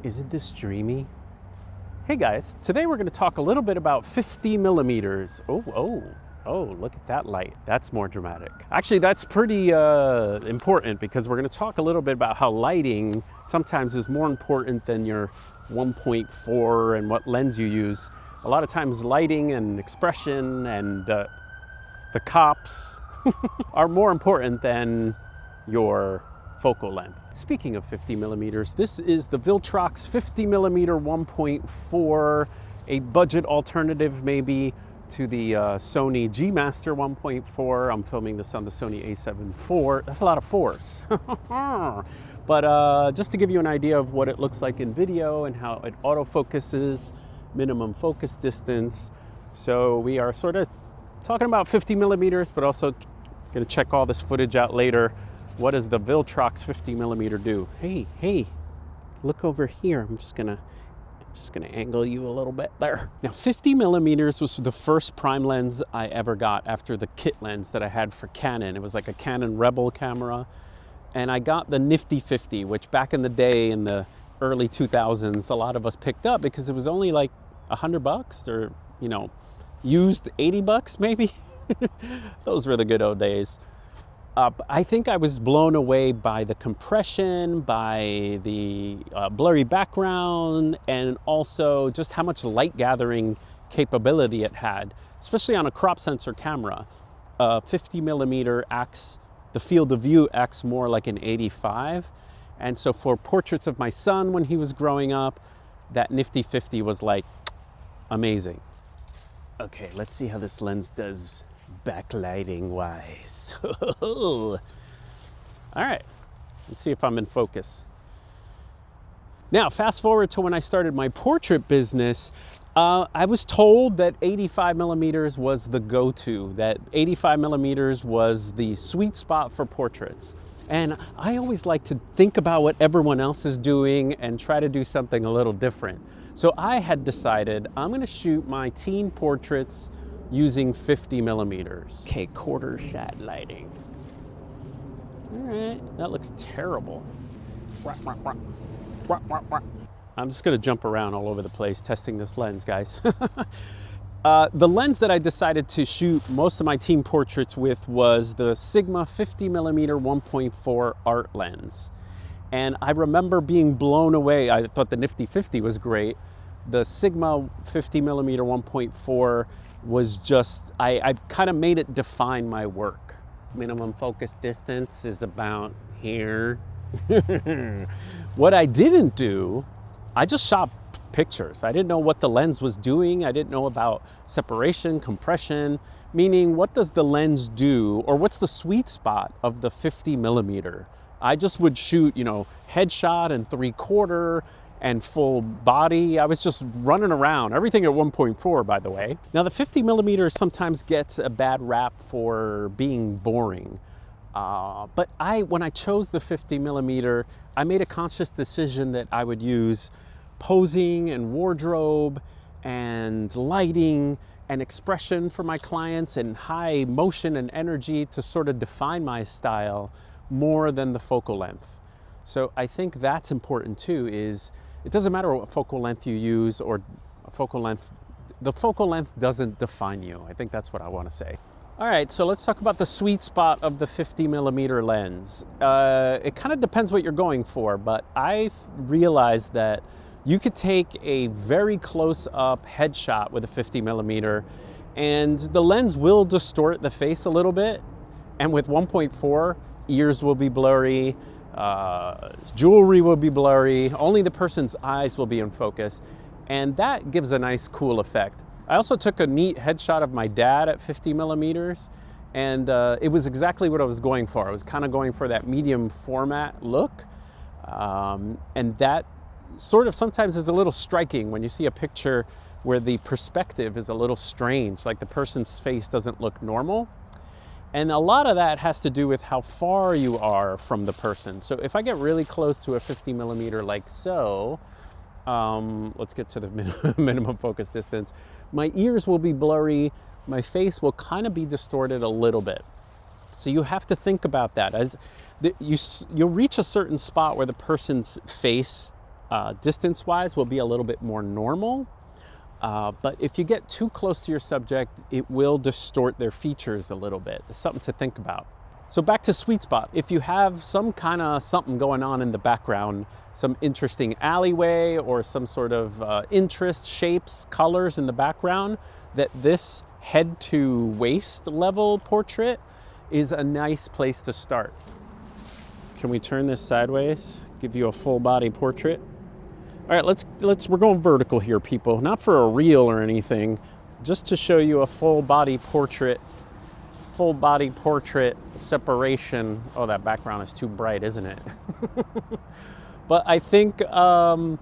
Isn't this dreamy? Hey guys, today we're going to talk a little bit about 50 millimeters. Oh, look at that light. That's more dramatic. Actually, that's pretty important because we're going to talk a little bit about how lighting sometimes is more important than your 1.4 and what lens you use. A lot of times lighting and expression and the cops are more important than your focal length. Speaking of 50 millimeters, this is the Viltrox 50 millimeter 1.4, a budget alternative maybe to the Sony G Master 1.4. I'm filming this on the Sony A7 IV. That's a lot of fours. But just to give you an idea of what it looks like in video and how it autofocuses, minimum focus distance. So we are sort of talking about 50 millimeters, but also gonna check all this footage out later. What does the Viltrox 50 millimeter do? Hey, look over here. I'm just gonna angle you a little bit there. Now 50 millimeters was the first prime lens I ever got after the kit lens that I had for Canon. It was like a Canon Rebel camera. And I got the nifty 50, which back in the day in the early 2000s, a lot of us picked up because it was only like $100 or, you know, used $80 maybe. Those were the good old days. I think I was blown away by the compression, by the blurry background, and also just how much light gathering capability it had, especially on a crop sensor camera. 50 millimeter acts, the field of view acts more like an 85. And so for portraits of my son when he was growing up, that nifty 50 was like amazing. Okay, let's see how this lens does backlighting wise. All right, let's see if I'm in focus. Now, fast forward to when I started my portrait business, I was told that 85 millimeters was the go-to, that 85 millimeters was the sweet spot for portraits. And I always like to think about what everyone else is doing and try to do something a little different. So I had decided I'm gonna shoot my teen portraits using 50 millimeters. Okay, quarter shot lighting. All right, that looks terrible. I'm just gonna jump around all over the place testing this lens, guys. The lens that I decided to shoot most of my teen portraits with was the Sigma 50 millimeter 1.4 art lens. And I remember being blown away. I thought the nifty 50 was great. The Sigma 50 millimeter 1.4 was just, I kind of made it define my work. Minimum focus distance is about here. What I didn't do, I just shot pictures. I didn't know what the lens was doing. I didn't know about separation, compression, meaning what does the lens do, or what's the sweet spot of the 50 millimeter? I just would shoot, you know, headshot and 3/4 and full body. I was just running around, everything at 1.4, by the way. Now the 50 millimeter sometimes gets a bad rap for being boring. But when I chose the 50 millimeter, I made a conscious decision that I would use posing and wardrobe and lighting and expression for my clients and high motion and energy to sort of define my style more than the focal length. So I think that's important too, is it doesn't matter what focal length you use or focal length, the focal length doesn't define you. I think that's what I want to say. All right, so let's talk about the sweet spot of the 50 millimeter lens. It kind of depends what you're going for, but I realized that you could take a very close up headshot with a 50 millimeter and the lens will distort the face a little bit. And with 1.4, ears will be blurry, jewelry will be blurry, only the person's eyes will be in focus, and that gives a nice cool effect. I also took a neat headshot of my dad at 50 millimeters, and it was exactly what I was going for. I was kind of going for that medium format look, and that sort of sometimes is a little striking when you see a picture where the perspective is a little strange, like the person's face doesn't look normal. And a lot of that has to do with how far you are from the person. So if I get really close to a 50 millimeter like so, let's get to the minimum focus distance, my ears will be blurry, my face will kind of be distorted a little bit. So you have to think about that. As you'll reach a certain spot where the person's face distance-wise will be a little bit more normal. But if you get too close to your subject, it will distort their features a little bit. It's something to think about. So back to sweet spot. If you have some kind of something going on in the background, some interesting alleyway or some sort of interest, shapes, colors in the background, that this head to waist level portrait is a nice place to start. Can we turn this sideways? Give you a full body portrait. All right, we're going vertical here, people. Not for a reel or anything, just to show you a full body portrait separation. Oh, that background is too bright, isn't it? But I think for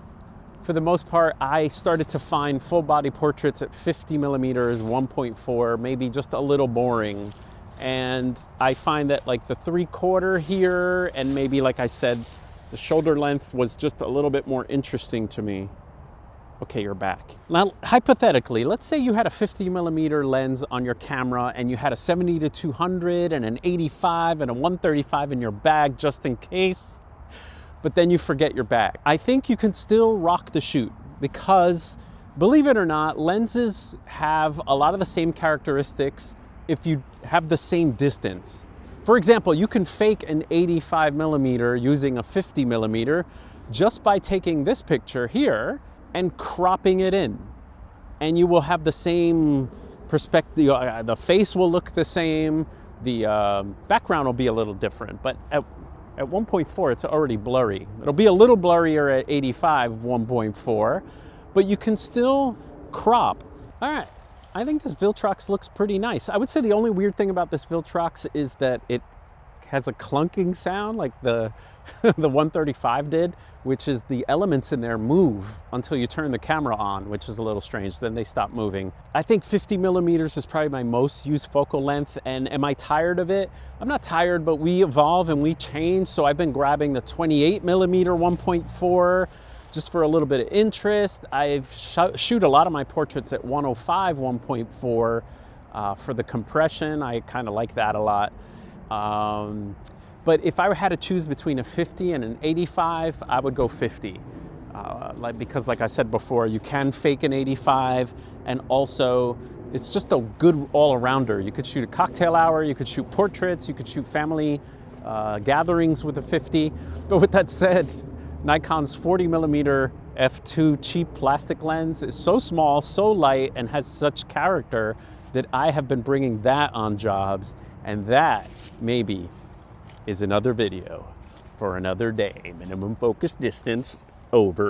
the most part, I started to find full body portraits at 50 millimeters, 1.4, maybe just a little boring. And I find that like the 3/4 here, and maybe like I said, the shoulder length was just a little bit more interesting to me. Okay, you're back. Now, hypothetically, let's say you had a 50 millimeter lens on your camera and you had a 70-200 and an 85 and a 135 in your bag just in case, but then you forget your bag. I think you can still rock the shoot because, believe it or not, lenses have a lot of the same characteristics if you have the same distance. For example, you can fake an 85 millimeter using a 50 millimeter just by taking this picture here and cropping it in. And you will have the same perspective, the face will look the same, the background will be a little different, but at 1.4 it's already blurry. It'll be a little blurrier at 85 1.4, but you can still crop. All right. I think this Viltrox looks pretty nice. I would say the only weird thing about this Viltrox is that it has a clunking sound like the the 135 did, which is the elements in there move until you turn the camera on, which is a little strange. Then they stop moving. I think 50 millimeters is probably my most used focal length. And am I tired of it? I'm not tired, but we evolve and we change. So I've been grabbing the 28 millimeter 1.4. just for a little bit of interest. I've shoot a lot of my portraits at 105 1.4 for the compression. I kind of like that a lot. But if I had to choose between a 50 and an 85, I would go 50. Because like I said before, you can fake an 85, and also it's just a good all-arounder. You could shoot a cocktail hour, you could shoot portraits, you could shoot family gatherings with a 50. But with that said, Nikon's 40 millimeter f2 cheap plastic lens is so small, so light, and has such character that I have been bringing that on jobs, and that maybe is another video for another day. Minimum focus distance over.